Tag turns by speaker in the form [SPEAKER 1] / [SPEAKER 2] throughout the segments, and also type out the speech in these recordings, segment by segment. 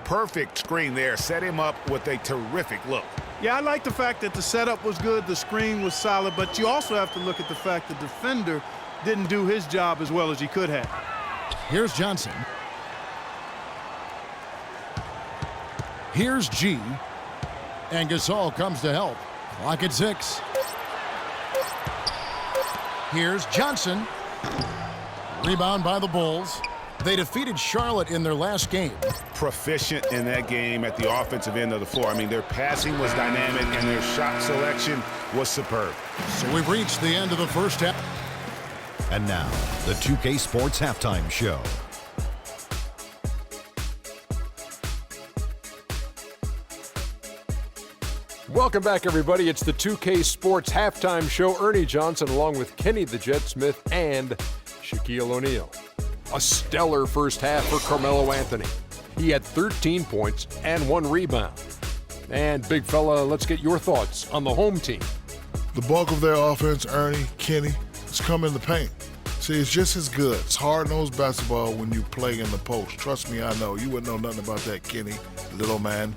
[SPEAKER 1] perfect screen there. Set him up with a terrific look.
[SPEAKER 2] Yeah, I like the fact that the setup was good, the screen was solid, but you also have to look at the fact the defender didn't do his job as well as he could have.
[SPEAKER 3] Here's Johnson. Here's G. And Gasol comes to help. Clock at 6. Here's Johnson. Rebound by the Bulls. They defeated Charlotte in their last game.
[SPEAKER 1] Proficient in that game at the offensive end of the floor. I mean, their passing was dynamic and their shot selection was superb.
[SPEAKER 3] So we've reached the end of the first half.
[SPEAKER 4] And now, the 2K Sports Halftime Show.
[SPEAKER 5] Welcome back, everybody. It's the 2K Sports Halftime Show. Ernie Johnson along with Kenny the Jet Smith and Shaquille O'Neal. A stellar first half for Carmelo Anthony. He had 13 points and 1 rebound. And big fella, let's get your thoughts on the home team.
[SPEAKER 6] The bulk of their offense, Ernie, Kenny, has come in the paint. See, it's just as good. It's hard-nosed basketball when you play in the post. Trust me, I know. You wouldn't know nothing about that, Kenny, little man.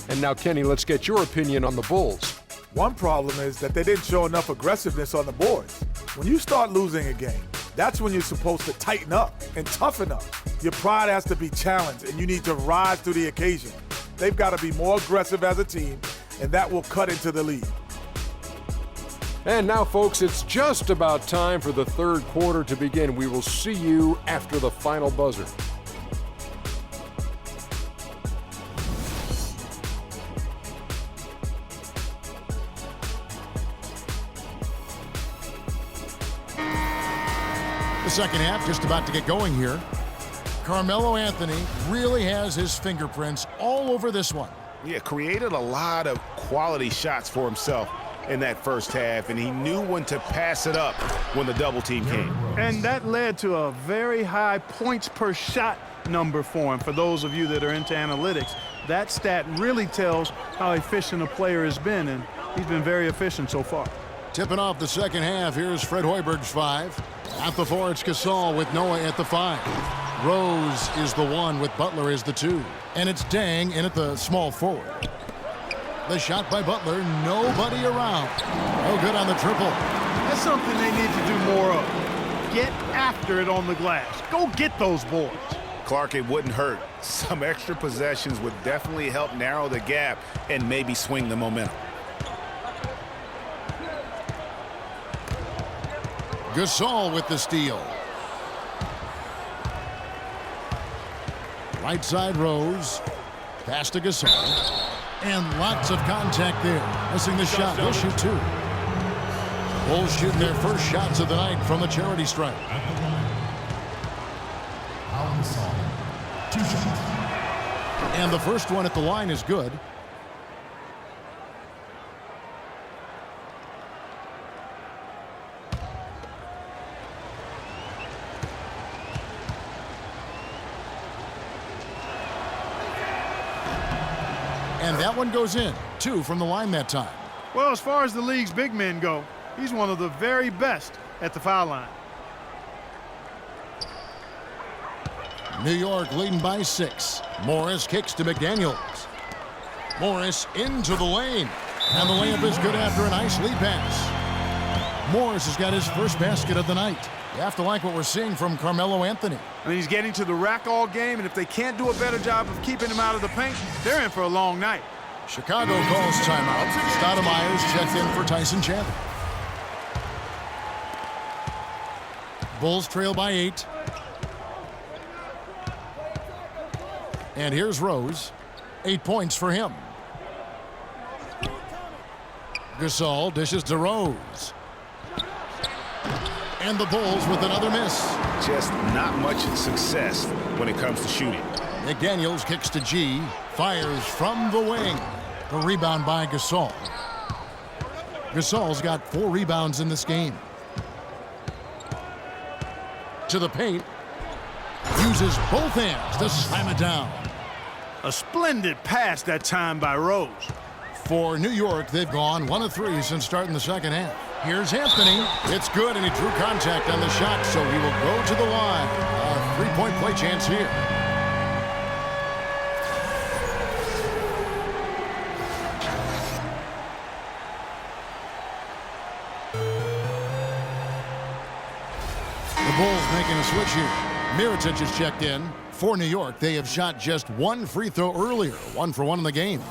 [SPEAKER 5] And now, Kenny, let's get your opinion on the Bulls.
[SPEAKER 7] One problem is that they didn't show enough aggressiveness on the boards. When you start losing a game, that's when you're supposed to tighten up and toughen up. Your pride has to be challenged, and you need to rise to the occasion. They've got to be more aggressive as a team, and that will cut into the lead.
[SPEAKER 5] And now, folks, it's just about time for the third quarter to begin. We will see you after the final buzzer.
[SPEAKER 3] The second half just about to get going here. Carmelo Anthony really has his fingerprints all over this one.
[SPEAKER 1] Yeah, created a lot of quality shots for himself in that first half, and he knew when to pass it up when the double team came.
[SPEAKER 2] And that led to a very high points per shot number for him. For those of you that are into analytics, that stat really tells how efficient a player has been, and he's been very efficient so far.
[SPEAKER 3] Tipping off the second half, here's Fred Hoiberg's 5. At the 4, it's Gasol with Noah at the 5. Rose is the 1 with Butler as the 2. And it's Dang in at the small forward. The shot by Butler, nobody around. No good on the triple.
[SPEAKER 2] That's something they need to do more of. Get after it on the glass. Go get those boards.
[SPEAKER 1] Clark, it wouldn't hurt. Some extra possessions would definitely help narrow the gap and maybe swing the momentum.
[SPEAKER 3] Gasol with the steal. Right side Rose. Pass to Gasol. And lots of contact there. Missing the shot. He'll shoot 2. Bulls shooting their first shots of the night from the charity stripe. And the first one at the line is good. And that one goes in. 2 from the line that time.
[SPEAKER 2] Well, as far as the league's big men go, he's one of the very best at the foul line.
[SPEAKER 3] New York leading by 6. Morris kicks to McDaniels. Morris into the lane. And the layup is good after a nice lead pass. Morris has got his first basket of the night. You have to like what we're seeing from Carmelo Anthony.
[SPEAKER 2] I mean, he's getting to the rack all game, and if they can't do a better job of keeping him out of the paint, they're in for a long night.
[SPEAKER 3] Chicago calls timeout. Stoudemire checks in for Tyson Chandler. Bulls trail by 8. And here's Rose. 8 points for him. Gasol dishes to Rose. And the Bulls with another miss.
[SPEAKER 1] Just not much success when it comes to shooting.
[SPEAKER 3] McDaniels kicks to G. Fires from the wing. The rebound by Gasol. Gasol's got 4 rebounds in this game. To the paint. Uses both hands to slam it down.
[SPEAKER 2] A splendid pass that time by Rose.
[SPEAKER 3] For New York, they've gone 1 of 3 since starting the second half. Here's Anthony. It's good, and he drew contact on the shot, so he will go to the line. A 3-point play chance here. making a switch here. Mirotic is checked in. For New York, they have shot just one free throw earlier. 1 for 1 in the game.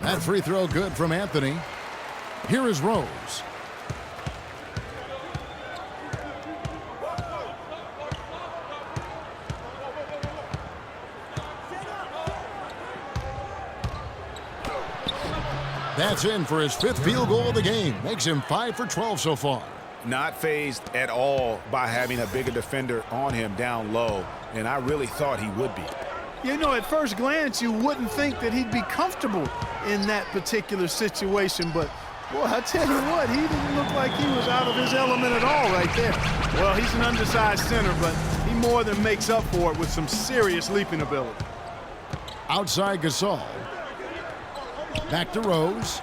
[SPEAKER 3] That free throw good from Anthony. Here is Rose. That's in for his 5th field goal of the game. Makes him 5 for 12 so far.
[SPEAKER 1] Not fazed at all by having a bigger defender on him down low, and I really thought he would be.
[SPEAKER 2] You know, at first glance, you wouldn't think that he'd be comfortable in that particular situation, but, boy, I tell you what, he didn't look like he was out of his element at all right there. Well, he's an undersized center, but he more than makes up for it with some serious leaping ability.
[SPEAKER 3] Outside Gasol. Back to Rose.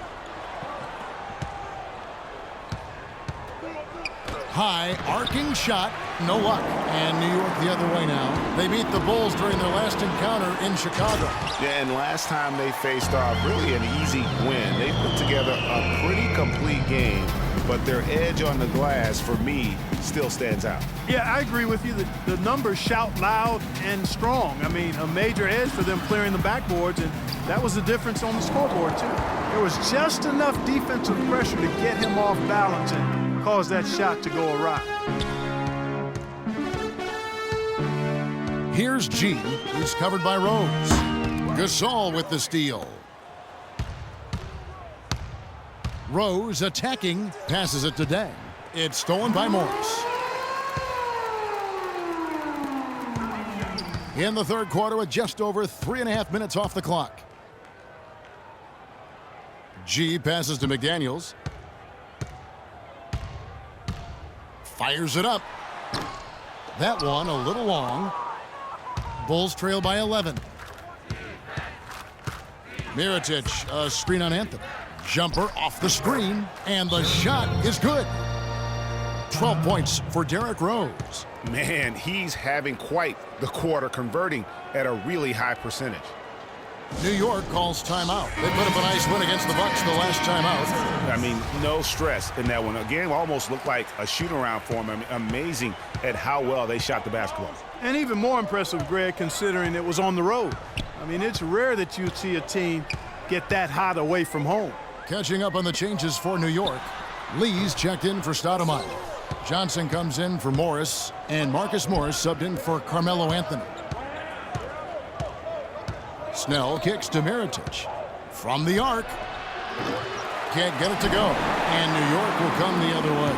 [SPEAKER 3] High, arcing shot, no luck. And New York the other way now. They beat the Bulls during their last encounter in Chicago.
[SPEAKER 1] Yeah, and last time they faced off, really an easy win. They put together a pretty complete game, but their edge on the glass, for me, still stands out.
[SPEAKER 2] Yeah, I agree with you. The numbers shout loud and strong. I mean, a major edge for them clearing the backboards, and that was the difference on the scoreboard, too. There was just enough defensive pressure to get him off balance and cause that shot to go awry.
[SPEAKER 3] Here's G, who's covered by Rose. Gasol with the steal. Rose attacking, passes it to Deng. It's stolen by Morris. In the third quarter with just over 3.5 minutes off the clock. G passes to McDaniels. Fires it up. That one a little long. Bulls trail by 11. Mirotic, a screen on Anthony. Jumper off the screen, and the shot is good. 12 points for Derrick Rose.
[SPEAKER 1] Man, he's having quite the quarter, converting at a really high percentage.
[SPEAKER 3] New York calls timeout. They put up a nice win against the Bucks the last time out.
[SPEAKER 1] I mean, no stress in that one. Again, almost looked like a shoot-around for him. I mean, amazing at how well they shot the basketball.
[SPEAKER 2] And even more impressive, Greg, considering it was on the road. I mean, it's rare that you'd see a team get that hot away from home.
[SPEAKER 3] Catching up on the changes for New York. Lee's checked in for Stoudemire. Johnson comes in for Morris, and Marcus Morris subbed in for Carmelo Anthony. Snell kicks to Mirotic. From the arc. Can't get it to go. And New York will come the other way.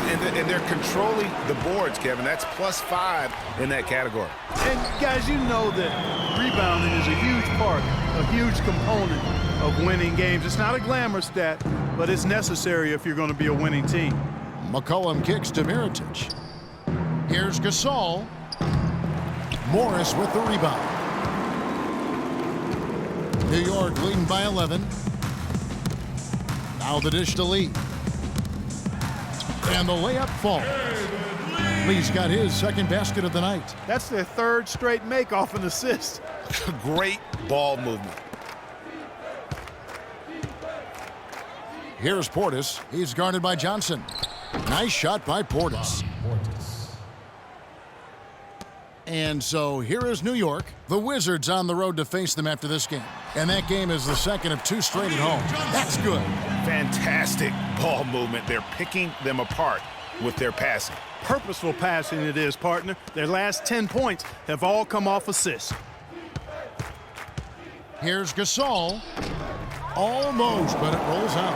[SPEAKER 1] And they're controlling the boards, Kevin. That's +5 in that category.
[SPEAKER 2] And, guys, you know that rebounding is a huge part, a huge component of winning games. It's not a glamour stat, but it's necessary if you're going to be a winning team.
[SPEAKER 3] McCollum kicks to Mirotic. Here's Gasol. Morris with the rebound. New York leading by 11. Now the dish to Lee. And the layup falls. Lee's got his second basket of the night.
[SPEAKER 2] That's their third straight make off an assist.
[SPEAKER 1] Great ball movement.
[SPEAKER 3] Here's Portis. He's guarded by Johnson. Nice shot by Portis. And so here is New York. The Wizards on the road to face them after this game. And that game is the second of 2 straight at home. That's good.
[SPEAKER 1] Fantastic ball movement. They're picking them apart with their passing.
[SPEAKER 2] Purposeful passing it is, partner. Their last 10 points have all come off assists.
[SPEAKER 3] Here's Gasol. Almost, but it rolls out.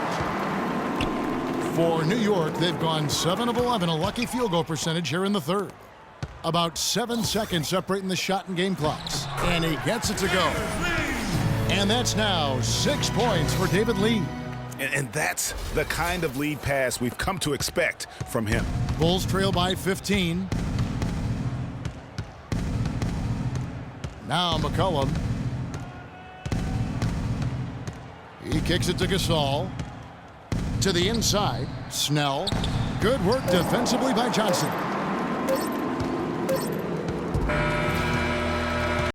[SPEAKER 3] For New York, they've gone 7 of 11, a lucky field goal percentage here in the third. About 7 seconds separating the shot and game clocks. And he gets it to go. And that's now 6 points for David Lee.
[SPEAKER 1] And that's the kind of lead pass we've come to expect from him.
[SPEAKER 3] Bulls trail by 15. Now McCollum. He kicks it to Gasol. To the inside. Snell. Good work defensively by Johnson.